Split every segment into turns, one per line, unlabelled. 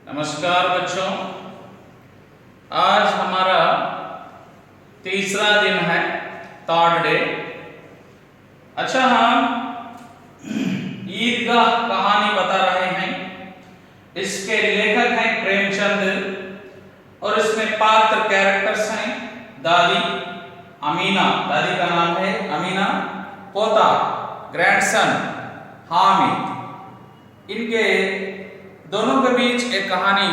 नमस्कार बच्चों, आज हमारा तीसरा दिन है, थर्ड डे। अच्छा, हम ईदगाह कहानी बता रहे हैं। इसके लेखक हैं प्रेमचंद और इसमें पात्र कैरेक्टर्स हैं दादी अमीना, दादी का नाम है अमीना, पोता ग्रैंडसन हामिद। इनके दोनों के बीच एक कहानी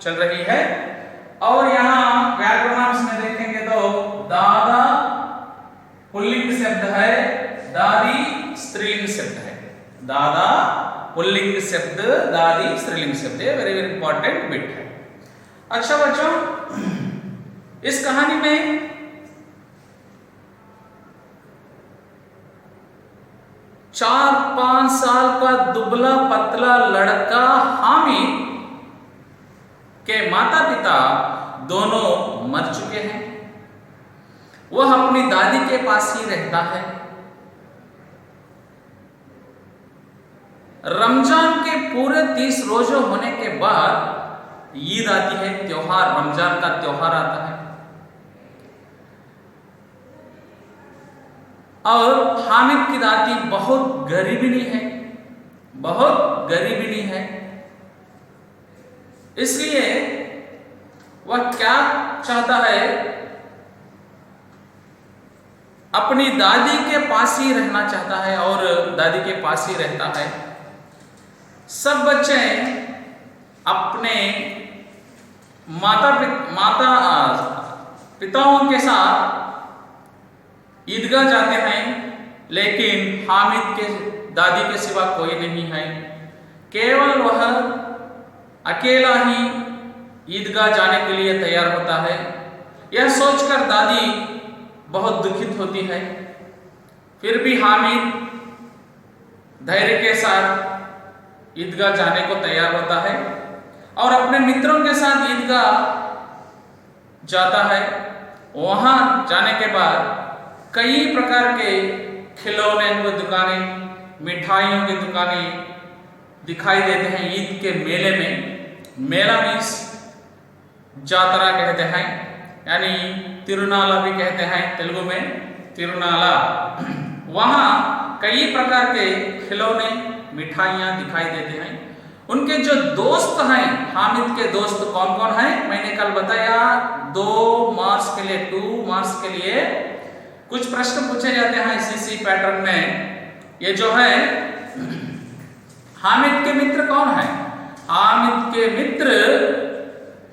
चल रही है और यहाँ व्याकरणांश में देखेंगे तो दादा पुल्लिंग शब्द है, दादी स्त्रीलिंग शब्द है। दादा पुल्लिंग शब्द, दादी स्त्रीलिंग शब्द है। वेरी वेरी इंपॉर्टेंट बिट है। अच्छा बच्चों, इस कहानी में 4-5 साल का दुबला पतला लड़का हामिद के माता पिता दोनों मर चुके हैं। वह अपनी दादी के पास ही रहता है। रमजान के पूरे 30 रोजे होने के बाद ईद आती है, त्योहार, रमजान का त्योहार आता है। और हामिद की दादी बहुत गरीबिनी है, बहुत गरीबिनी है। इसलिए वह क्या चाहता है, अपनी दादी के पास ही रहना चाहता है और दादी के पास ही रहता है। सब बच्चे अपने माता पिताओं के साथ ईदगाह जाते हैं, लेकिन हामिद के दादी के सिवा कोई नहीं है। केवल वह अकेला ही ईदगाह जाने के लिए तैयार होता है। यह सोचकर दादी बहुत दुखित होती है। फिर भी हामिद धैर्य के साथ ईदगाह जाने को तैयार होता है और अपने मित्रों के साथ ईदगाह जाता है। वहां जाने के बाद कई प्रकार के खिलौने की दुकानें, मिठाइयों की दुकानें दिखाई देते हैं ईद के मेले में। मेला मीन्स जातरा कहते हैं, यानी तिरुनाला भी कहते हैं तेलुगु में, तिरुनाला। वहाँ कई प्रकार के खिलौने, मिठाइयाँ दिखाई देते हैं। उनके जो दोस्त हैं, हामिद के दोस्त कौन कौन हैं, मैंने कल बताया। 2 मार्च के लिए, 2 मार्च के लिए कुछ प्रश्न पूछे जाते हैं इसी पैटर्न में। ये जो है, हामिद के मित्र कौन है? हामिद के मित्र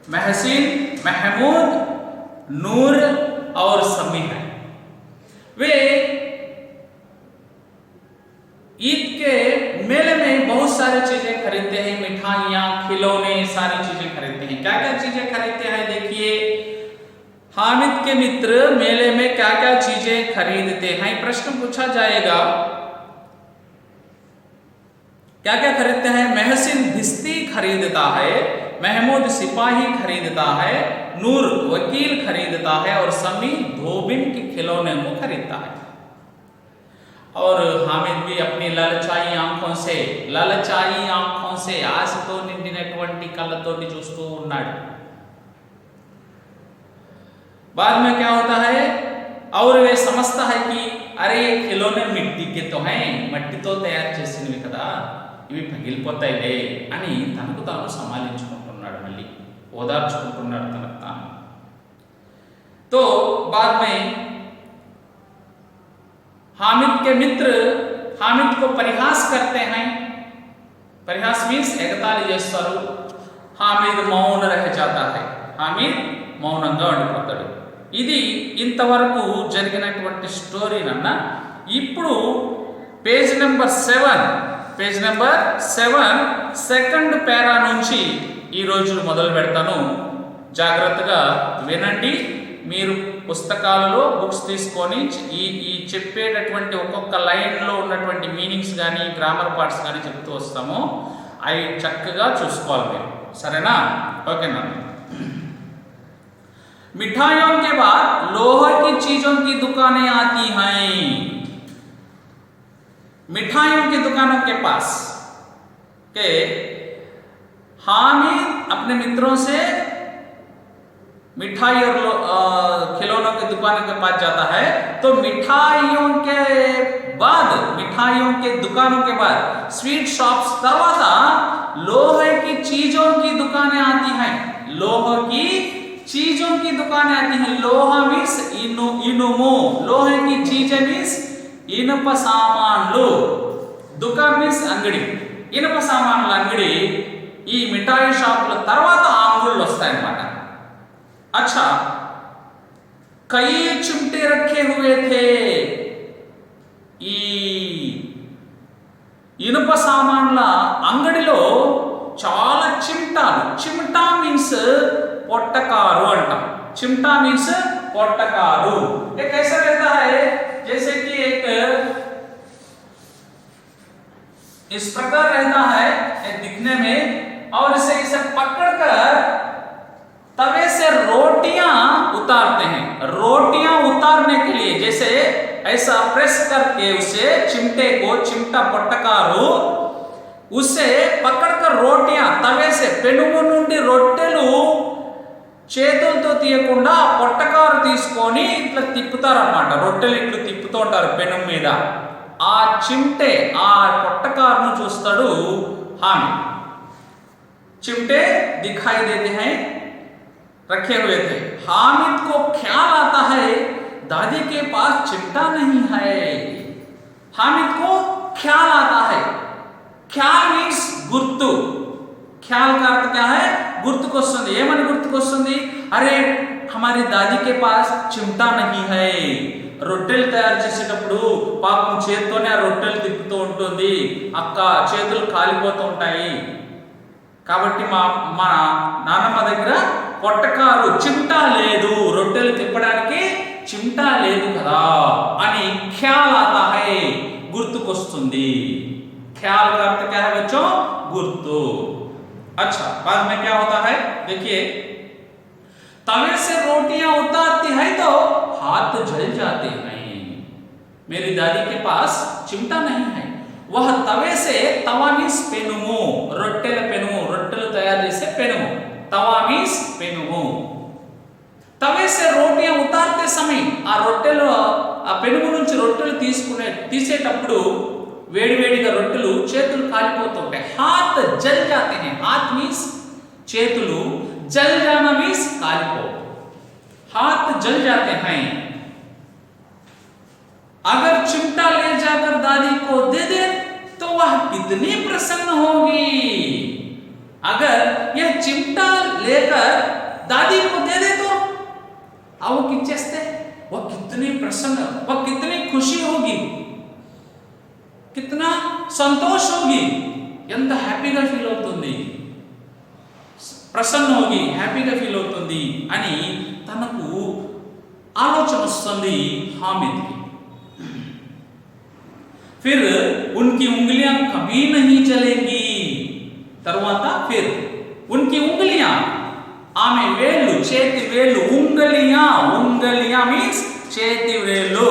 महसिन, महमूद, नूर और समी है। वे ईद के मेले में बहुत सारी चीजें खरीदते हैं, मिठाइयाँ, खिलौने, सारी चीजें खरीदते हैं। क्या क्या चीजें खरीदते हैं देखिए। हामिद के मित्र मेले में क्या क्या चीजें खरीदते हैं, प्रश्न पूछा जाएगा। क्या क्या खरीदते हैं? महसिन भिस्ती खरीदता है, महमूद सिपाही खरीदता है, नूर वकील खरीदता है और समी धोबिन के खिलौने को खरीदता है। और हामिद भी अपनी ललचाई आंखों से आशతో నిండినటువంటి కళ్ళతోటి చూస్తూ ఉన్నాడు। बाद में क्या होता है, और वे समझता है कि अरे खिलौने मिट्टी के तो हैं, మట్టితో తయారు చేసినవి కదా, ఇవి పగిలిపోతాయిలే అని తనకు తాను సమాలించుకుంటున్నాడు, మళ్ళీ ఓదార్చుకుంటున్నాడు తనకు తాను। तो बाद में हामिद के मित्र हामिद को परिहास करते हैं। परिहास मीन्स ఎగతాళి చేస్తారు। हामिद मौन रह जाता है, हामिद మౌనంగా ఉండిపోతాడు। ఇది ఇంతవరకు జరిగినటువంటి స్టోరీ నన్న। ఇప్పుడు పేజ్ నెంబర్ 7 సెకండ్ పేరా నుంచి ఈ రోజు మొదలు పెడతాను। జాగ్రత్తగా వినండి। మీరు పుస్తకాలలో బుక్స్ తీసుకొని ఈ చెప్పేటటువంటి ఒక్కొక్క లైన్లో ఉన్నటువంటి మీనింగ్స్ కానీ గ్రామర్ పార్ట్స్ కానీ చెప్తూ వస్తాము, అవి చక్కగా చూసుకోవాలి మీరు, సరేనా? ఓకేనా? मिठाइयों के बाद लोहे की चीजों की दुकानें आती हैं। मिठाइयों की दुकानों के पास के हामिद अपने मित्रों से मिठाई और खिलौनों की दुकान के पास जाता है, तो मिठाइयों के दुकानों के बाद स्वीट शॉप्स तरवाता लोहे की चीजों की दुकानें आती हैं। लोहे की चीजों की दुकानें आती हैं। लोहा मीन्स इनुमो, लोहे की चीजें मीन्स इनप सामान्లు, దుకాన్ మీన్స్ అంగడి, ఇనుప సామాన్ల అంగడి ఈ మిఠాయి షాపుల తర్వాత ఆ అంగుళ్ళు వస్తాయన్నమాట. अच्छा, कई चिमटे रखे हुए थे. ఈ ఇనుప సామాన్ల అంగడిలో చాలా చిమ్టాలు. చిమ్టా మీన్స్ పొట్టకారు అంటాం. चिमटा मीन्स पोटकारू. ये कैसा रहता है, जैसे कि एक इस प्रकार रहता है दिखने में, और इसे पकड़कर तवे से रोटियां उतारते हैं. रोटियां उतारने के लिए जैसे ऐसा प्रेस करके उसे चिमटे को, चिमटा पट्टकारू उसे पकड़कर रोटियां तवे से పెనుము నుండి రొట్టెలు చేతులతో తీయకుండా పొట్టకారు తీసుకొని ఇట్లా తిప్పుతారన్నమాట. రొట్టెలు ఇట్లా తిప్పుతూ ఉంటారు పెనుము మీద. ఆ చిమ్టే, ఆ పొట్టకారును చూస్తాడు हामिद. चिमटे दिखाई देते हैं, रखे हुए थे. हामिद को ख्याल आता है दादी के पास चिमटा नहीं है. हामिद को ख्याल आता है. ख्याल मीन्स गुर्तु. ख्याल का अर्थ क्या है, గుర్తుకొస్తుంది. ఏమని గుర్తుకొస్తుంది, అరే हमारी दादी के पास चिमटा नहीं है. రొట్టెలు తయారు చేసేటప్పుడు పాపం చేత్తోనే ఆ రొట్టెలు తిప్పుతూ ఉంటుంది, అక్క చేతులు కాలిపోతూ ఉంటాయి, కాబట్టి మా నాన్నమ్మ దగ్గర పొట్టకారు చిమ్టా లేదు, రొట్టెలు తిప్పడానికి చిమ్టా లేదు కదా అని ఖ్యాల్ ఆతా హై, గుర్తుకొస్తుంది. ख्याल का अर्थ क्या है बच्चों, गुर्तु. अच्छा, बाद में क्या होता है देखिए, तवे से रोटियां उतारती है तो हाथ जल जाते हैं. मेरी दादी के पास चिमटा नहीं है. वह तवे से, तवा मीन्स पेनुमु, రొట్టెల పెనుము, రొట్టెలు తయారు చేసే పెనుము. तवा मीन्स పెనుము. तवे से रोटियां उतारते समय ఆ రొట్టెలు, ఆ పెనుము నుంచి రొట్టెలు తీసేటప్పుడు వేడివేడిగా రొట్టెలు చేతులు కాలిపోతుంటాయి. హాత్ జల్ జాతే హై. హాత్ మీన్స్ చేతులు, జల్ జానా మీన్స్ కాలిపో. హాత్ జల్ జాతే హై. अगर चिमटा ले जाकर दादी को दे दे तो वह कितनी प्रसन्न होगी. अगर यह चिमटा लेकर दादी को दे दे तो आवो किच्चेस्ते वह कितनी प्रसन्न, वह कितनी खुशी होगी, कितना संतोष होगी, ఎంత హ్యాపీగా ఫీల్ అవుతుంది, ప్రసన్న होगी, హ్యాపీగా ఫీల్ అవుతుంది అని తనకు ఆలోచన వస్తుంది हामिद की. फिर उनकी उंगलियां कभी नहीं चलेंगी. तरुवाता फिर उनकी उंगलियां, आमे वेलु, చేతి వేలు, उंगलियां मीन्स చేతి వేలు,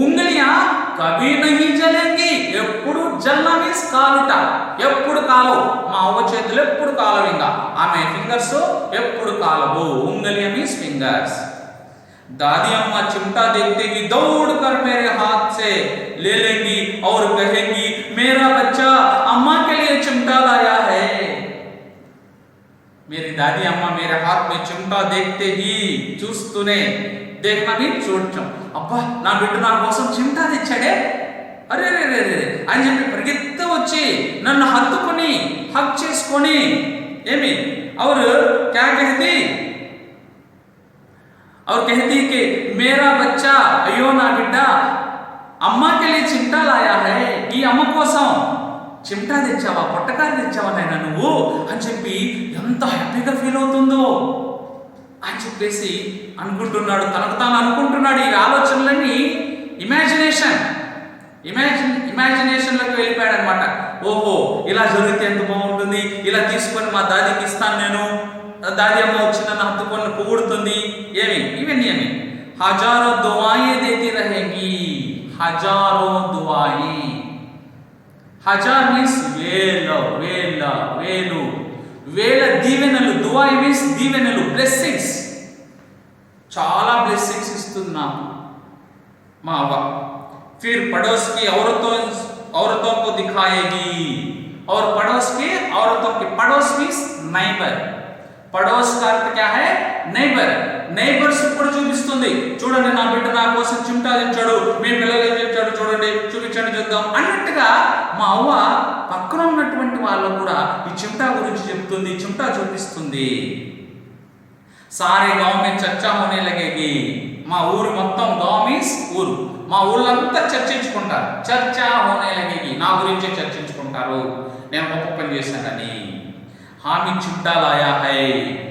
उंगलियां कभी नहीं चलेंगी. ఎప్పుడు జల్ల మీన్స్ కాలుట, ఎప్పుడు కాలవు. మా అవ్వ చేతులు ఎప్పుడు కాలవు, ఇంకా ఆమె ఫింగర్స్ ఎప్పుడు కాలవు. उंगलियां मीन्स फिंगर्स. दादी अम्मा चिमटा देखते ही दौड़कर मेरे हाथ से ले लेंगी और कहेंगी मेरा बच्चा अम्मा के लिए चिमटा लाया है. मेरी दादी अम्मा मेरे हाथ में चिमटा देखते ही, చూస్తూనే, देखना भी చూడటం, అబ్బా నా బిడ్డ నా కోసం చిమటా తెచ్చాడే, అరే రే రే రే అని చెప్పి పరిగెత్త వచ్చి నన్ను హత్తుకొని హక్ చేసుకొని ఏమి और क्या कहती, और कहती कि मेरा बच्चा, अयो ना बिड्डा अम्मा के लिए चिमटा लाया है. ఈ అమ్మ కోసం చిమటా తెచ్చావా, పొట్టకారు తెచ్చావా నాయనా నువ్వు అని చెప్పి ఎంత హ్యాపీగా ఫీల్ అవుతుందో అని చెప్పేసి అనుకుంటున్నాడు. తనకు తాను అనుకుంటున్నాడు. ఈ ఆలోచనలన్నీ ఇమాజినేషన్లోకి వెళ్ళిపోయాడు అనమాట. ఓహో ఇలా జరిగితే ఎంత బాగుంటుంది, ఇలా తీసుకొని మా దాదికి ఇస్తాను నేను, दादी अम्मा వచ్చి నన్ను హత్తుకొని పొగుడుతుంది, ఏమి ఇవన్నీ ఏమి. హజారో దుఆయే దేతి रहेंगी. హజారో దుఆయే, హజార్ మీన్స్ వేలు, వేల దీవెనలు, దుఆయి మీన్స్ దీవెనలు, బ్లెస్సింగ్స్, చాలా బ్లెస్సింగ్స్ ఇస్తున్నాం మా అవ్వ. फिर पड़ोस की औरतों को दिखाएगी और पड़ोस की औरतों की, पड़ोस मीन्स నైబర్, పడోస్ का अर्थ क्या है, నైబర్. నైబర్స్ ఇప్పుడు చూపిస్తుంది, చూడండి నా బిడ్డ నా కోసం చిమ్టా తెచ్చాడు, మీ పిల్లలు ఏం తెచ్చాడు చూడండి, చూపించండి చూద్దాం అన్నట్టుగా మా అవ్వ పక్కన ఉన్నటువంటి వాళ్ళు కూడా ఈ చిమ్టా గురించి చెప్తుంది, చిమ్టా చూపిస్తుంది. సారే గావ్ మే చర్చా హోనే లగేగి, మా ఊరు మొత్తం, గావ్ మీన్స్ ఊరు, మా ఊళ్ళంతా చర్చించుకుంటారు. చర్చా హోనే లగేగి, నా గురించే చర్చించుకుంటారు, నేను గొప్ప పని చేశానని. హామీ చిమ్టా లాయా హై,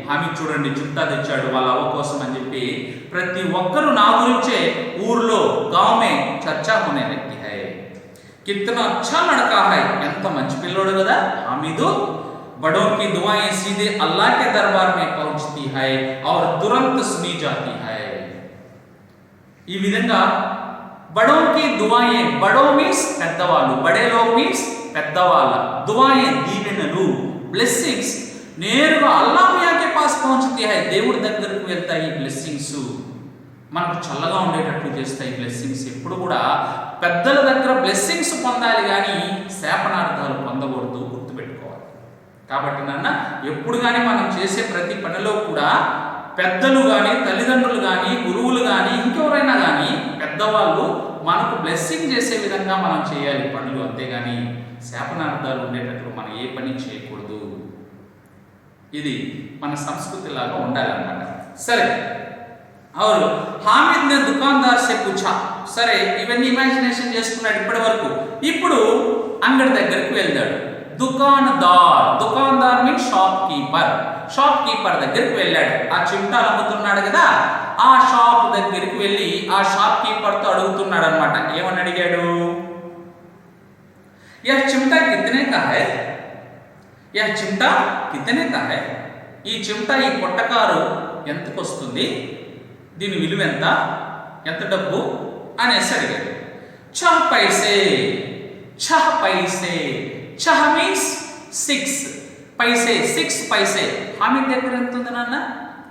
హామీ చూడండి చిమ్టా తెచ్చాడు వాళ్ళ అవ్వ కోసం అని చెప్పి ప్రతి ఒక్కరూ నా గురించే ఊర్లో, గావ్ మే చర్చా హోనే లगी है. कितना अच्छा लड़का है, ఎంత మంచి పిల్లోడు కదా హామీదు. बड़ों की दुआएं सीधे अल्लाह के दरबार में पहुंचती है और तुरंत सुनी जाती है. ఈ విధంగా బడో కి దుఆయే, బడో మీన్స్ పెద్దవాళ్ళు, బడే లోగ్ మీన్స్ పెద్దవాళ్ళ, దుఆయే దీవెనలు, బ్లెస్సింగ్స్ నేరుగా అల్లాహ్ మియాకే పాస్ పహుంచती है, దేవుడి దగ్గరకు వెళ్తాయి ఈ బ్లెస్సింగ్స్, మనకు చల్లగా ఉండేటట్లు చేస్తాయి బ్లెస్సింగ్స్. ఎప్పుడు కూడా పెద్దల దగ్గర బ్లెస్సింగ్స్ పొందాలి కానీ శాపనార్థాలు పొందకూడదు, గుర్తుపెట్టుకోవాలి. కాబట్టి నాన్న ఎప్పుడు కానీ మనం చేసే ప్రతి పనిలో కూడా పెద్దలు కానీ, తల్లిదండ్రులు కానీ, గురువులు కానీ, ఇంకెవరైనా కానీ పెద్దవాళ్ళు మనకు బ్లెస్సింగ్ చేసే విధంగా మనం చేయాలి పనులు, అంతేగాని శాపనార్థాలు ఉండేటట్లు మనం ఏ పని చేయకూడదు. ఇది మన సంస్కృతి లాగా ఉండాలన్నమాట. సరే, అవును హామిద్ నే దుకాందార్ సే పూఛా, సరే ఇవన్నీ ఇమాజినేషన్ చేసుకున్నాడు ఇప్పటి వరకు. ఇప్పుడు అంగడి దగ్గరికి వెళ్తాడు. దుకాణదార్, దుకాణదార్ means shopkeeper, shopkeeper దగ్గరికి వెళ్ళాడు. ఆ చిమ్టాలు అమ్ముతున్నాడు కదా, ఆ షాప్ దగ్గరికి వెళ్ళి ఆ షాప్ కీపర్ తో అడుగుతున్నాడు అనమాట. ఏమని అడిగాడు, యహ్ చిమ్టా కితనే కా హై, యహ్ చిమ్టా కితనే కా హై, ఈ చిమ్టా, ఈ పొట్టకారు ఎంతకు వస్తుంది, దీని విలువ ఎంత, ఎంత డబ్బు అనేసి అడిగాడు. ఛహ్ పైసే, ఛహ్ పైసే, ఛహ్ మీన్స్ 6 పైసే, 6 పైసే. హామీద్ దగ్గర ఎంత ఉంది నాన్న,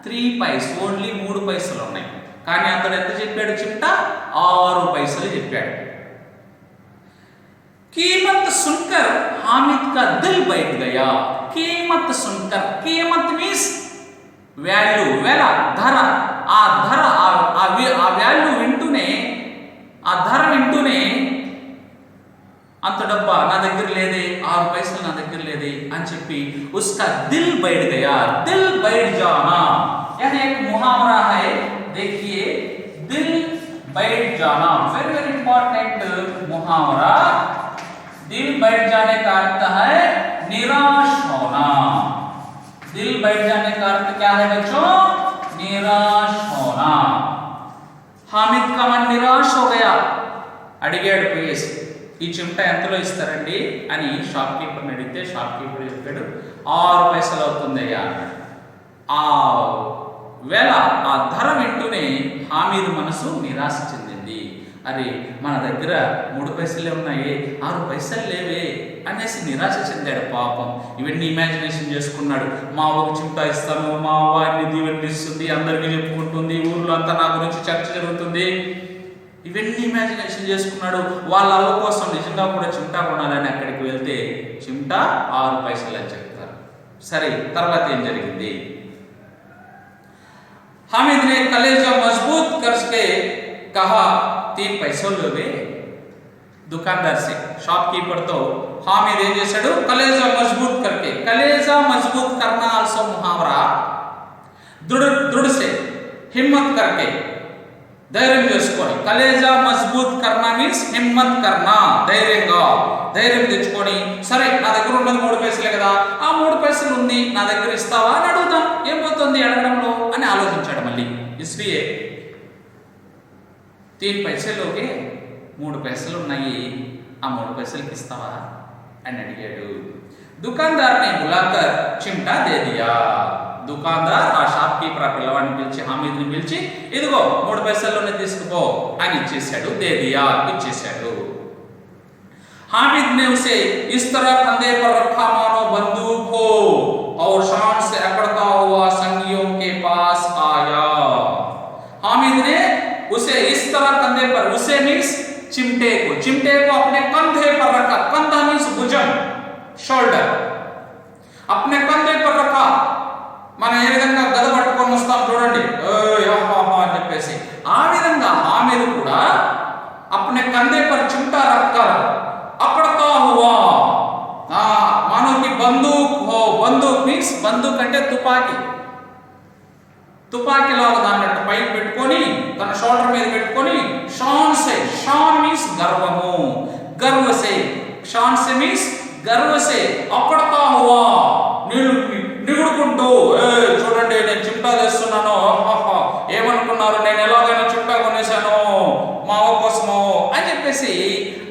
3 పైస్, ఓన్లీ 3 పైసలు ఉన్నాయి. కానీ అతడు ఎంత చెప్పాడు, చిమ్టా 6 పైసలు చెప్పాడు. कीमत सुनकर हामिद का दिल बैठ गया. कीमत सुनकर, कीमत मीन्स వాల్యూ, వెల, ధర. ఆ ధర, ఆ వాల్యూ వింటూనే, ఆ ధర వింటూనే అంత డబ్బా నా దగ్గర లేదే, 6 పైసలు నా దగ్గర లేదే అని చెప్పి उसका दिल बैठ गया. दिल बैठ जाना यह एक मुहावरा है, देखिए दिल बैठ जाना, वेरी वेरी इंपॉर्टेंट मुहावरा. दिल बैठ जाने का अर्थ है निराश होना. दिल बैठ जाने का अर्थ क्या है बच्चों, निराश होना. हामिद का मन निराश हो गया. అడిగాడు ప్లీజ్ ఈ చిమ్టా ఎంతలో ఇస్తారండి అని షాప్ కీపర్ని అడిగితే షాప్ కీపర్ చెప్పాడు 6 పైసలు అవుతుందయ్యా. ఆ వేళ, ఆ ధర వింటూనే హామీద్ మనసు నిరాశ చెందింది. అరే మన దగ్గర 3 పైసలే ఉన్నాయి, 6 పైసలు లేవే అనేసి నిరాశ చెందాడు పాపం. ఇవన్నీ ఇమాజినేషన్ చేసుకున్నాడు. మా అవ్వకు చిమ్టా ఇస్తాను, మా అవ్వ అన్ని దీవెనలు ఇస్తుంది, అందరికీ చెప్పుకుంటుంది, ఊర్లో అంతా నా గురించి చర్చ జరుగుతుంది, ఇవన్నీ ఇమాజినేషన్ చేసుకున్నాడు. వాళ్ళ అవ్వ కోసం నిజంగా కూడా చిమ్టా కొనాలని అక్కడికి వెళ్తే చిమ్టా 6 పైసలు అని చెప్తారు. సరే తర్వాత ఏం జరిగింది, हामिद ने कलेजा मजबूत करके कहा 3 पैसों लोगे. दुकानदार से, शॉपकीपर तो हामिद ఏం చేశాడు, कलेजा मजबूत करके, कलेजा मजबूत करना आल्सो मुहावरा. दृढ़ से, हिम्मत करके, ధైర్యం చేసుకొని. కలేజా మజ్బూత్ కర్నా మీన్స్ హిమ్మత్ కర్నా, ధైర్యంగా, ధైర్యం తెచ్చుకొని సరే నా దగ్గర ఉన్నది 3 పైసలే కదా, ఆ 3 పైసలు ఉంది నా దగ్గర ఇస్తావా అని అడుగుతాం, ఏం పోతుంది అడగడంలో అని ఆలోచించాడు మళ్ళీ. ఇస్లియే 3 पैसे లోగే 3 పైసలు ఉన్నాయి, ఆ 3 పైసలకి ఇస్తావా అని అడిగాడు. దుకాందార్ నే బులాకర్ చిమ్టా దే దియా. దుకాందార్ ఆ షాప్ కీపర్ ఆ పిల్లవాడిని పిలిచి, హామీద్ని పిలిచి, ఇదిగో 3 పైసల్లోనే తీసుకుపో అని ఇచ్చేశాడు. దే దియా, ఇచ్చేశాడు. हामिद ने उसे इस तरह कंधे पर रखा मानो बंदूक हो और शान से अकड़ता हुआ संगियों के पास आया। हामिद ने उसे इस तरह कंधे पर, उसे मीन्स चिमटे को अपने कंधे पर रखा। कंधा मीन्स भुजम, షోల్డర్, अपने कंधे पर रखा। మనం ఏ విధంగా గద పట్టుకొని వస్తాం చూడండి, అని చెప్పేసి ఆ విధంగా హామిద్ కూడా अपने कंधे पर चिमटा रखकर अकड़ता हुआ, मानो कि बंदूक हो। बंदूक मीन्स बंदूक అంటే తుపాకీలాగా దాన్ని పైకి పెట్టుకొని తన షోల్డర్ మీద పెట్టుకొని షాన్ మీన్స్ గర్వము, షాన్ సే మీన్స్ గర్వ సే అకడతా హువా, నిగుడుకుంటూ చూడండి నేను చిమ్టా తెస్తున్నాను, ఏమనుకున్నారు నేను ఎలాగైనా చిమ్టా కొనేశాను మా అవ్వ కోసము అని చెప్పేసి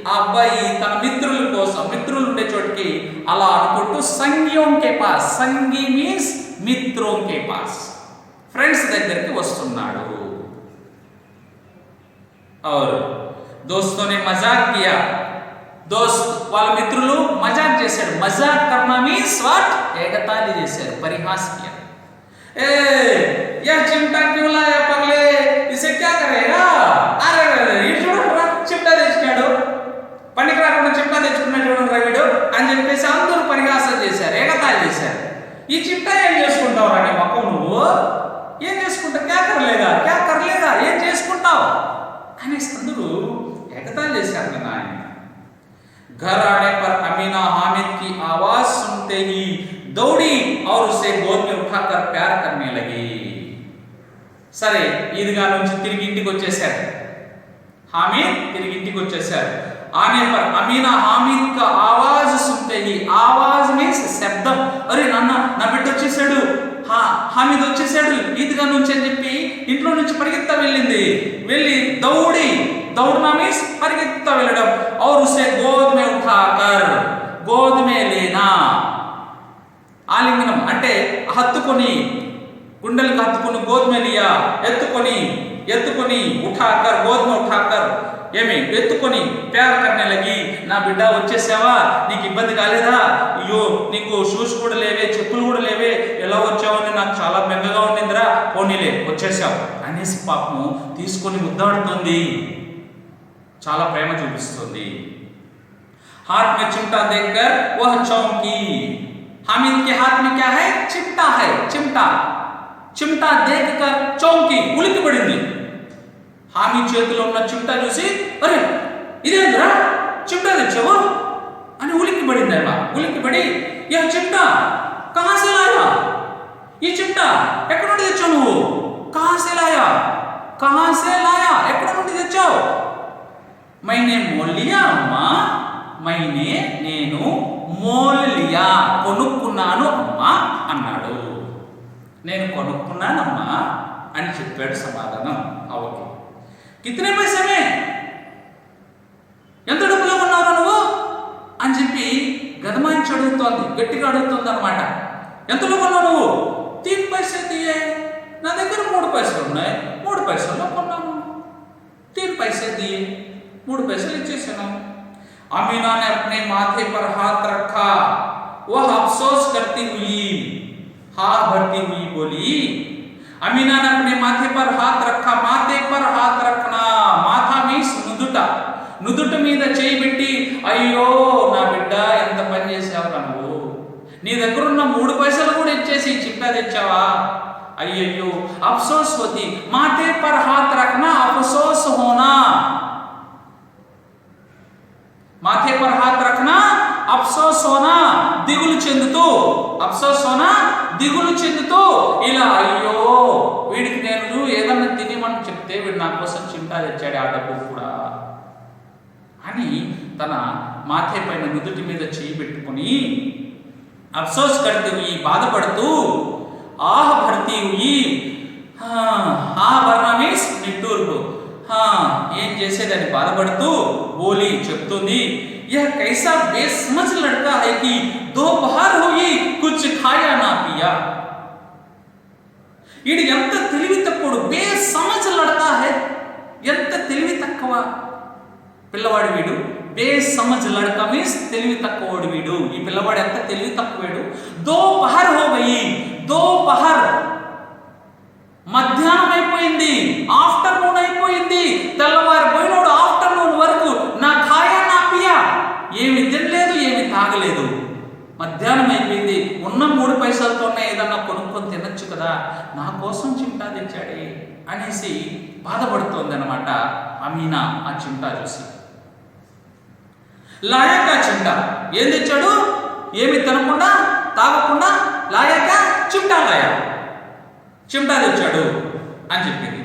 ఆ అబ్బాయి తన మిత్రులు ఉండే చోటికి అలా అనుకుంటూ సంగియోం కే పాస్, సంగి మీన్స్ మిత్రోం కే పాస్, ఫ్రెండ్స్ దగ్గరికి వస్తున్నాడు। और दोस्तों ने मजाक किया, दोस्त వాళ్ళ మిత్రులు మజాక్ చేశారు। మజాక్ करना मीन्स व्हाट, एगताली చేశారు, परिहास किया। यह चिमटा क्यों लाया पगले, इसे क्या करेगा, अरे ये చూడరా చిమటా తెచ్చాడు, పనికి రాకుండా చిమటా తెచ్చుకున్నాడు చూడండి వీడు అని చెప్పేసి అందరూ పరిహాసం చేశారు, ఎగతాళి చేశారు। ఈ చిమటా ఏం చేసుకుంటావు రా నీ మొక్కం, నువ్వు ఏం చేసుకుంటావు, క్యా కర్లేగా ఏం చేసుకుంటావు అనేసి అందరూ ఎగతాళి చేశారు కదా ఆయన। घर आने पर अमीना हामिद की आवाज सुनते ही दौड़ी और उसे गोद में उठाकर प्यार करने लगी। సరే ఈద్గా నుంచి తిరిగి ఇంటికి వచ్చేశారు, హామిద్ తిరిగి ఇంటికి వచ్చేశారు। आने पर अमीना हामिद का आवाज सुनते ही, आवाज मीन्स శబ్దం, అరే నాన్న నా బిడ్డ వచ్చేసాడు, హామిద్ వచ్చేసాడు ఈద్గా నుంచి అని చెప్పి ఇంట్లో నుంచి పరిగెత్తా వెళ్ళి दौड़ना मीन्स పరిగెత్తా వెళ్ళడం। और उसे गोद में उठाकर, गोद में लेना ఆలింగనం అంటే హత్తుకొని, గుండెలకు హత్తుకొని गोद में लिया, ఎత్తుకొని उठाकर, गोद में उठाकर ఏమి ఎత్తుకొని ప్యార్ करने लगी। నా బిడ్డ వచ్చేసావా, నీకు ఇబ్బంది కాలేదా, అయ్యో నీకు షూస్ కూడా లేవే, చెప్పులు కూడా లేవే, ఎలా వచ్చావని నాకు చాలా బెంగగా ఉండిందిరా, పోనీలే వచ్చేసావు అనేసి పాపము తీసుకొని ముద్దాడుతుంది, చాలా ప్రేమ చూపిస్తుంది। हाथ में चिमटा देखकर वह चौंकी। हामिद के हाथ में क्या है, चिमटा देखकर चौंकी, उलिक्కి పడింది। హామిద్ చేతిలో ఉన్న చిమటా చూసి అరే ఇదేంద్రా చిమటా తెచ్చావు అని ఉలిక్కి పడింది। ఉలిక్కి పడి యా చిమటా కహాं से लाया, ఈ చిమటా ఎక్కడ నుండి తెచ్చావు నువ్వు, कहां से लाया ఎక్కడ నుండి తెచ్చావు। मैंने मोल लिया अम्मा, నేను మోల్ లియా కొనుక్కున్నాను అమ్మా అన్నాడు। నేను కొనుక్కున్నానమ్మా అని చెప్పాడు సమాధానం అవకి। కితనే పైసే మే, ఎంత డబ్బులో కొన్నావురా నువ్వు అని చెప్పి గదమాయించి అడుగుతోంది, గట్టిగా అడుగుతుంది అనమాట। ఎంతలో కొన్నావు నువ్వు, 3 पैसे दिए, నా దగ్గర 3 पैसे ఉన్నాయి, 3 पैसेలో కొన్నాను, 3 पैसे दिए, 3 पैसे ఇచ్చేసాను। अमीना ने अपने माथे पर हाथ रखा, वह अफसोस करती हुई हाँ भरती हुई बोली। अमीना ने अपने माथे पर हाथ रखा, माथे पर हाथ रखना, माथा मीन्स నుదుట మీద చేయి పెట్టి అయ్యో నా బిడ్డ ఎంత పని చేసావురా నువ్వు, నీ దగ్గర ఉన్న 3 పైసలు కూడా ఇచ్చేసి చిట్టా తెచ్చావా, అయ్యయ్యో అఫ్సోస్ होती, माथे पर हाथ रखना अफसोस होना, माथे पर हाथ रखना अफसोस होना, దిగులు చెందుతూ ఇలా అయ్యో వీడికి నేను ఏదన్నా తినేమని చెప్తే వీడు నా కోసం చిమటా తెచ్చాడు ఆ డబ్బు కూడా అని తన మాథే పైన నుదుటి మీద చేయి పెట్టుకొని అఫ్సోస్ करती हुई, బాధపడుతూ ఆహ్ భర్తీ हुई, భర్నా మీన్స్ నిట్టూర్పు, ఏం చేసేదని బాధపడుతూ బోలి చెప్తుంది। यह कैसा बेसमझ लड़का है कि दोपहर हुई कुछ खाया ना पिया। ఇది ఎంత తెలివి తక్కువ, బేసమझ लड़का है, ఎంత తెలివి తక్కువ పిల్లవాడు వీడు। బేసమझ लड़का మీన్స్ తెలివి తక్కువడు వీడు, ఈ పిల్లవాడు ఎంత తెలివి తక్కువడు। दोपहर हो गई, दोपहर మధ్యాహ్నం అయిపోయింది, ఆఫ్టర్నూన్ అయిపోయింది, తెల్లవారిపోయినోడు ఆఫ్టర్నూన్ వరకు నా ఖాయా నా పియా, ఏమి తినలేదు ఏమి తాగలేదు, మధ్యాహ్నం అయిపోయింది, ఉన్న 3 పైసలతోనే ఏదన్నా కొనుక్కొని తినొచ్చు కదా, నా కోసం చిమ్టా తెచ్చాడే అనేసి బాధపడుతోంది అనమాట అమీనా ఆ చిమ్టా చూసి. లాయక చిమ్టా ఏం తెచ్చాడు, ఏమి తినకుండా తాగకుండా లాయక చిమ్టా లాయా, चिमटा తెచ్చాడు అని చెప్పింది.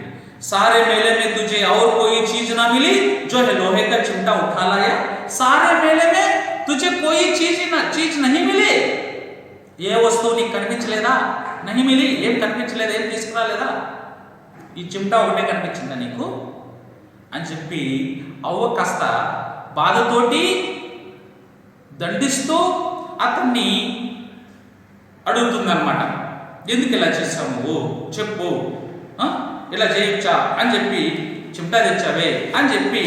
सारे मेले में तुझे और कोई चीज ना मिली जो है लोहे का चिमटा उठा लाया, सारे मेले में तुझे कोई चीज नहीं मिली, ఏ వస్తువు నీకు కనిపించలేదా, नहीं मिली ఏం కనిపించలేదు, ఏం తీసుకురాలేదా, ఈ చిమటా ఒకటే కనిపించిందా నీకు అని చెప్పి అవ్వ కాస్త బాధతోటి దండిస్తూ అతన్ని అడుగుతుందన్నమాట. ఎందుకు ఇలా చేసావు నువ్వు చెప్పు, ఇలా చేయొచ్చా అని చెప్పి, చిమటా తెచ్చావే అని చెప్పి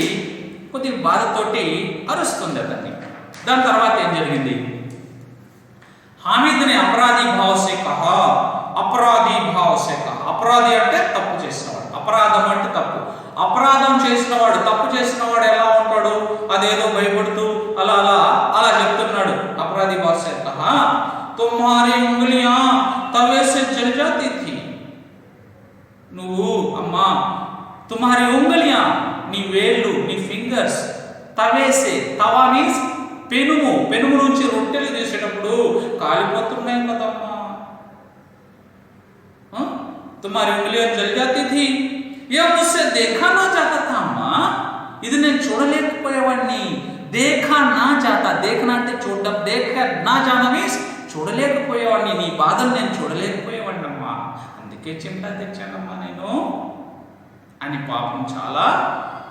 కొద్దిగా బాధతోటి అరుస్తుంది అతన్ని. దాని తర్వాత ఏం జరిగింది, हामिद ने अपराधी भाव से कहा, अपराधी भाव से कहा, अपराधी అంటే తప్పు చేసినవాడు, అపరాధం అంటే తప్పు, అపరాధం చేసినవాడు తప్పు చేసినవాడు ఎలా ఉంటాడు, అదేదో భయపడుతూ అలా అలా అలా చెప్తున్నాడు. अपराधी भाव से कहा, तुम्हारी उंगलियां तवे से जल जाती थी, నువ్వు అమ్మా తుమ్హారి ఉంగలియా నీ వేళ్ళు నీ ఫింగర్స్ తవేసే, తవా మీన్స్ పెనుము, పెనుము నుంచి రొట్టెలు చేసేటప్పుడు కాలిపోతున్నాయి కదమ్మా, తుమ్హారి ఉంగలియా జల్ జాతీ థీ, యా ముస్సే దేఖా నా జాతా థా అమ్మా, ఇది నేను చూడలేకపోయేవాడిని, దేఖా నా జాతా, దేఖనా అంటే చూడడం, దేఖా నా జానా మీన్స్ చూడలేకపోయేవాడిని, నీ బాధను నేను చూడలేకపోయేవాడిని అమ్మా, అందుకే చిమటా తెచ్చానమ్మా నేను అని పాపం చాలా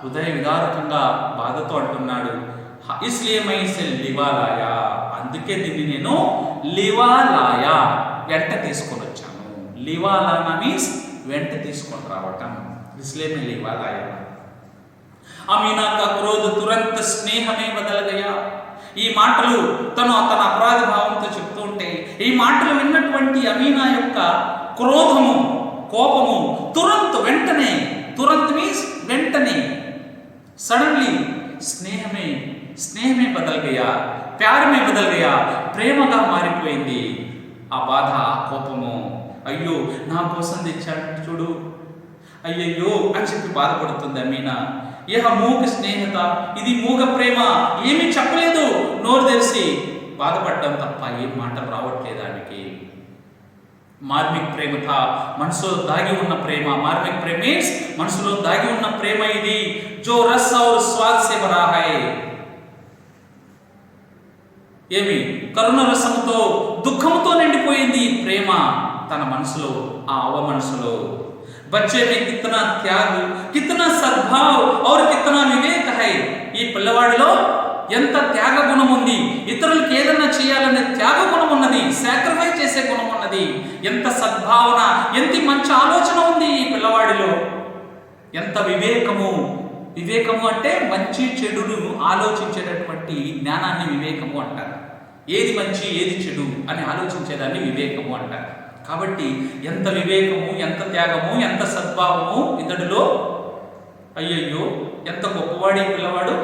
హృదయ విదారకంగా బాధతో అంటున్నాడు. ఇస్లియే మై సే లివాలాయా, అందుకే దీన్ని నేను లివాలాయా వెంట తీసుకొని వచ్చాను, లివాలానా మీన్స్ వెంట తీసుకొని రావటం, ఇస్లియే మై లివాలాయా. అమీనా కా క్రోధ తురంత స్నేహమే బదల్ గయా, ఈ మాటలు తన అపరాధ భావంతో చెప్తూ ఉంటే ఈ మాటలు విన్నటువంటి అమీనా యొక్క క్రోధము కోపము తురంత్ వెంటనే, తురంత్ మీన్స్ వెంటనే, సడన్లీ స్నేహమే బదల్ గయా, ప్యార్ మే బదల్ గయా, ప్రేమగా మారిపోయింది ఆ బాధ ఆ కోపము. అయ్యో నా కోసం తెచ్చాడు చూడు, అయ్యయ్యో అని చెప్పి బాధపడుతుంది అమీనా. యహ మూగ స్నేహత, ఇది మూగ ప్రేమ, ఏమీ చెప్పలేదు, నోరు తెరిచి బాధపడడం తప్ప ఏం మాటలు రావట్లేదు ఆమెకి. మార్మిక్ ప్రేమ థా, మనసులో దాగి ఉన్న ప్రేమ, మార్మిక్ ప్రేమ మీన్స్ మనసులో దాగి ఉన్న ప్రేమ ఇది, జో రస్ ఔర్ స్వాద్ సే భరా హై, ఏమి కరుణ రసంతో దుఃఖంతో నిండిపోయింది ఈ ప్రేమ తన మనసులో, ఆ అవ్వ మనసులో. बच्चे में कितना त्याग, कितना सद्भाव और कितना विवेक है, ఈ పిల్లవాడిలో ఎంత త్యాగ గుణం ఉంది, ఇతరులకు ఏదన్నా చేయాలనే త్యాగ గుణం ఉన్నది, సాక్రిఫైస్ చేసే గుణం ఉన్నది, ఎంత సద్భావన, ఎంత మంచి ఆలోచన ఉంది ఈ పిల్లవాడిలో, ఎంత వివేకము, వివేకము అంటే మంచి చెడును ఆలోచించేటటువంటి జ్ఞానాన్ని వివేకము అంటారు, ఏది మంచి ఏది చెడు అని ఆలోచించేదాన్ని వివేకము అంటారు. కాబట్టి ఎంత వివేకము, ఎంత త్యాగము, ఎంత సద్భావము ఇతడిలో, అయ్యయ్యో ఎంత గొప్పవాడి పిల్లవాడు.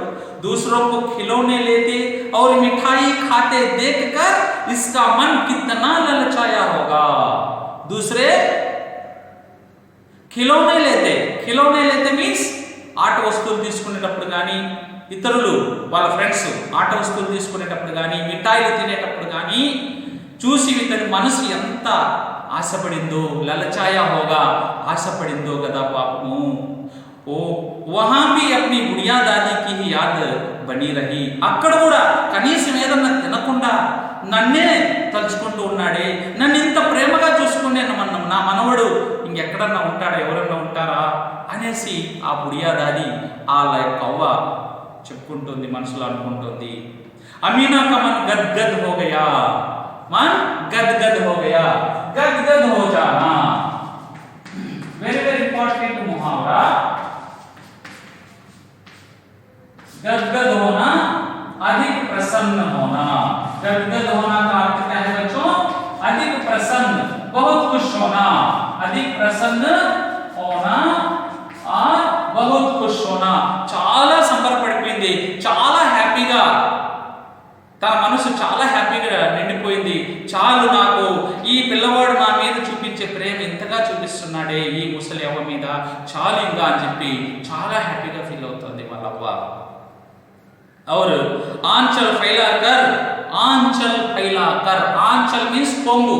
दूसरों को खिलौने लेते और मिठाई खाते देखकर इसका मन कितना ललचाया होगा. दूसरे खिलौने लेते मीन्स ఆట వస్తువులు తీసుకునేటప్పుడు కానీ, ఇతరులు వాళ్ళ ఫ్రెండ్స్ ఆట వస్తువులు తీసుకునేటప్పుడు కానీ, మిఠాయిలు తినేటప్పుడు కానీ చూసి ఇతని మనసు ఎంత ఆశపడిందో, లలచాయా హోగా ఆశపడిందో కదా పాపము. ఓ వహా భీ అప్ని బుడియా దాది కి హీ యాద్ బనీ రహీ, అక్కడ కూడా కనీసం ఏదన్నా తినకుండా నన్నే తలుచుకుంటూ ఉన్నాడే, నన్ను ఇంత ప్రేమగా చూసుకునే నా మనవడు ఇంకెక్కడన్నా ఉంటాడా, ఎవరన్నా ఉంటారా అనేసి ఆ బుడియా దాది ఆ కవ్వ చెప్పుకుంటుంది, మనసులో అనుకుంటుంది. అమీనా కా మన్ గద్గద్ హో గయా, मन गदगद हो गया, गदगद हो जाना, वेरी वेरी इंपॉर्टेंट मुहावरा. गदगद होना, अधिक प्रसन्न होना. गदगद होना का अर्थ क्या है बच्चों, अधिक प्रसन्न होना और बहुत खुश होना, చాలా సంబరపడిపోయింది, చాలా హ్యాపీగా, తన మనసు చాలా హ్యాపీగా నిండిపోయింది. చాలు, నాకు ఈ పిల్లవాడు నా మీద చూపించే ప్రేమ ఇంతగా చూపిస్తున్నాడే ఈ ముసలి అవ్వ మీద, చాలు ఇంకా అని చెప్పి చాలా హ్యాపీగా ఫీల్ అవుతుంది వాళ్ళ అవ్వ. और आंचल फैलाकर, ఆంచల్ ఫైలాకర్, ఆంచల్ మీన్స్ కొంగు,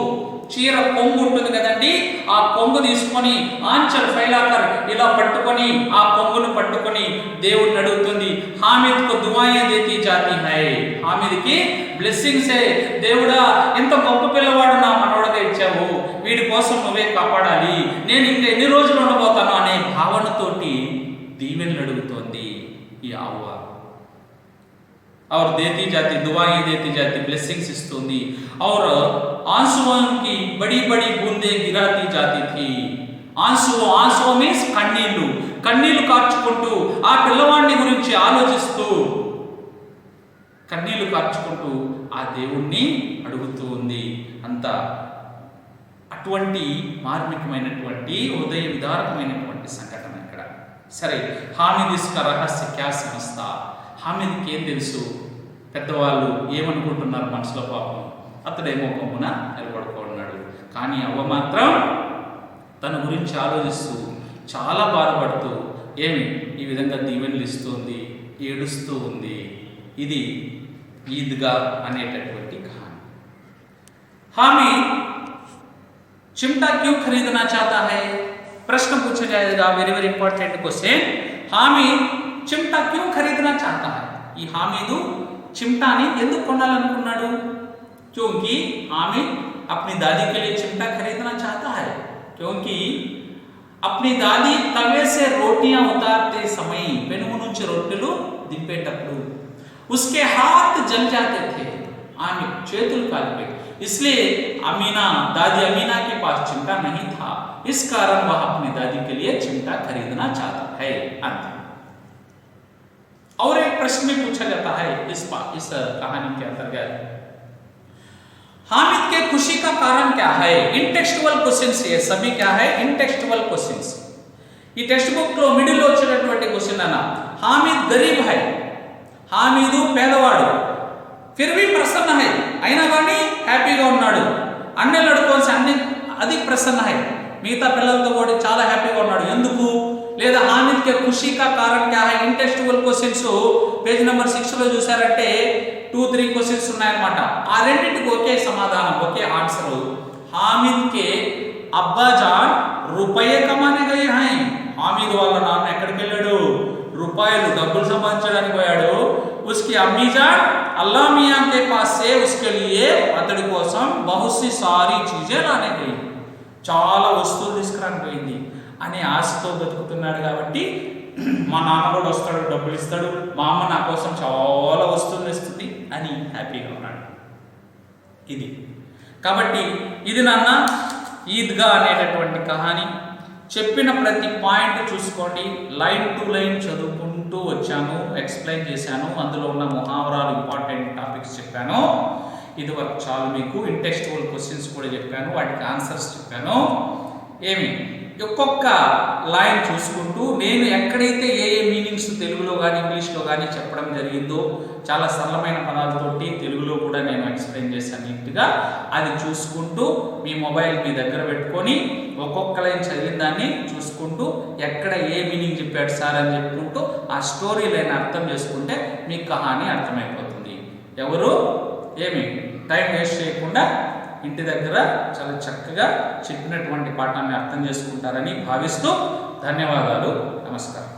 చీర కొంగు ఉంటుంది కదండి, ఆ కొంగు తీసుకొని ఆంచల్ ఫైలాకర్ ఇలా పట్టుకొని, ఆ కొంగును పట్టుకొని దేవుడిని అడుగుతుంది. హామిద్ కు దుఆయే దేతి జాతి హై, హామిద్కి బ్లెస్సింగ్స్ హై. దేవుడా, ఇంత గొప్ప పిల్లవాడు నా మనవడగా ఇచ్చావు, వీడి కోసం నువ్వే కాపాడాలి, నేను ఇంకా ఎన్ని రోజులు ఉండబోతాను అనే భావనతోటి దీవెనలు అడుగుతోంది ఈ అవ్వ. और देती जाती, दुआएं देती जाती, ब्लेसिंग्स इस्तुंदी. और आंसुओं की बड़ी बड़ी बूंदें गिराती जाती थी. ఆన్సో మీన్స్ కన్నీళ్లు, కన్నీళ్లు కార్చుకుంటూ ఆ పిల్లవాడిని గురించి ఆలోచిస్తూ కన్నీళ్లు కార్చుకుంటూ ఆ దేవుణ్ణి అడుగుతూ ఉంది. అంత అటువంటి మార్మికమైనటువంటి హృదయ విదారకమైనటువంటి సంఘటన ఇక్కడ. సరే, హామిద్ ఇస్కా రహస్య క్యా సమస్తా, హామిద్కి ఏం తెలుసు, పెద్దవాళ్ళు ఏమనుకుంటున్నారు మనసులో, పాపం అతడేమో కొమ్మున నిలబడుకున్నాడు. కానీ అవ్వ మాత్రం తన గురించి ఆలోచిస్తూ చాలా బాధపడుతూ ఈ విధంగా దీవెనలు ఇస్తుంది, ఏడుస్తూ ఉంది. ఇది ఈద్గా అనేటటువంటి కహాని. हामिद चिमटा क्यों खरीदना चाहता है, प्रश्न पूछा जाएगा, very very important question. Hamid चिमटा क्यों खरीदना चाहता है, ఈ హామీదు चिमटानी ఎందుకు కొనాలనుకున్నాడు? क्योंकि हामिद अपनी दादी के लिए चिमटा खरीदना चाहता है, क्योंकि अपनी दादी तवे से रोटियां उतारते समय, పెనుము నుంచి రొట్టెలు దింపేటప్పుడు उसके हाथ जल जाते थे, ఆమె చేతులు కాలిపోయి. इसलिए अमीना, दादी अमीना के पास चिमटा नहीं था, इस कारण वह अपनी दादी के लिए चिमटा खरीदना चाहता है. अंत और एक प्रश्न में पूछा जाता है इस कहानी के अंतर्गत, हामिद के खुशी का कारण क्या है? इंटेक्सुअल क्वेश्चंस ये सभी क्या है, इंटेक्सुअल क्वेश्चंस. ఈ టెక్స్ట్ బుక్ లో మిడిల్ లో వచ్చినటువంటి క్వశ్చన్ అన్న, హామిద్ గరీబ్ హై, హామిదు పేదవాడు, ఫిర్ भी ప్రసన్న హై, అయినా కానీ హ్యాపీగా ఉన్నాడు. అన్ని లడుకోల్సి అన్ని అది ప్రసన్న హై, మిగతా పిల్లలతో కూడా చాలా హ్యాపీగా ఉన్నాడు. ఎందుకు? లేదా హామిద్ కే ఖుషీ కా కారణం క్యా హై? ఇంటెక్స్చువల్ క్వశ్చన్స్ పేజ్ నెంబర్ 6 లో చూసారంటే 2-3 క్వశ్చన్స్ ఉన్నాయన్నమాట. ఆ రెండింటికి ఒకే సమాధానం, ఒకే ఆన్సర్. హామిద్ కే అబ్బా జాన్ రూపాయే కమానే గయే హై, హామిద్ వాళ్ళ నాన్న ఎక్కడికి వెళ్ళాడు? రూపాయలు, డబ్బులు సంపాదించడానికి పోయాడు. उसकी अम्मी जान अल्लाह मियां के पास से उसके लिए అతడి కోసం बहुत सी सारी चीजें लाने गई, చాలా వస్తువులు తీసుకురాని పోయింది అనే ఆశతో బతుకుతున్నాడు. కాబట్టి మా నాన్న కూడా వస్తాడు, డబ్బులు ఇస్తాడు, మా అమ్మ నా కోసం చాలా వస్తువులు ఇస్తుంది అని హ్యాపీగా ఉన్నాడు. ఇది కాబట్టి ఇది నాన్న ఈద్గా అనేటటువంటి కహాని. చెప్పిన ప్రతి పాయింట్ చూసుకోండి, లైన్ టు లైన్ చదువుకుంటూ వచ్చాను, ఎక్స్ప్లెయిన్ చేశాను, అందులో ఉన్న ముహావరాలు, ఇంపార్టెంట్ టాపిక్స్ చెప్పాను. ఇది వరకు చాలు మీకు. ఇంటెక్స్చువల్ క్వశ్చన్స్ కూడా చెప్పాను, వాటికి ఆన్సర్స్ చెప్పాను. ఒక్కొక్క లైన్ చూసుకుంటూ నేను ఎక్కడైతే ఏ మీనింగ్స్ తెలుగులో కానీ ఇంగ్లీష్లో కానీ చెప్పడం జరిగిందో చాలా సరళమైన పదాలతోటి తెలుగులో కూడా నేను ఎక్స్ప్లెయిన్ చేశాను నీట్గా. అది చూసుకుంటూ మీ మొబైల్ మీ దగ్గర పెట్టుకొని ఒక్కొక్క లైన్ చదివిన దాన్ని చూసుకుంటూ ఎక్కడ ఏ మీనింగ్ చెప్పాడు సార్ అని చెప్పుకుంటూ ఆ స్టోరీ లైన్ అర్థం చేసుకుంటే మీకు కహాని అర్థమైపోతుంది. ఎవరు టైం వేస్ట్ చేయకుండా ఇంటి దగ్గర చాలా చక్కగా చెప్పినటువంటి పాఠాన్ని అర్థం చేసుకుంటారని భావిస్తూ ధన్యవాదాలు. నమస్కారం.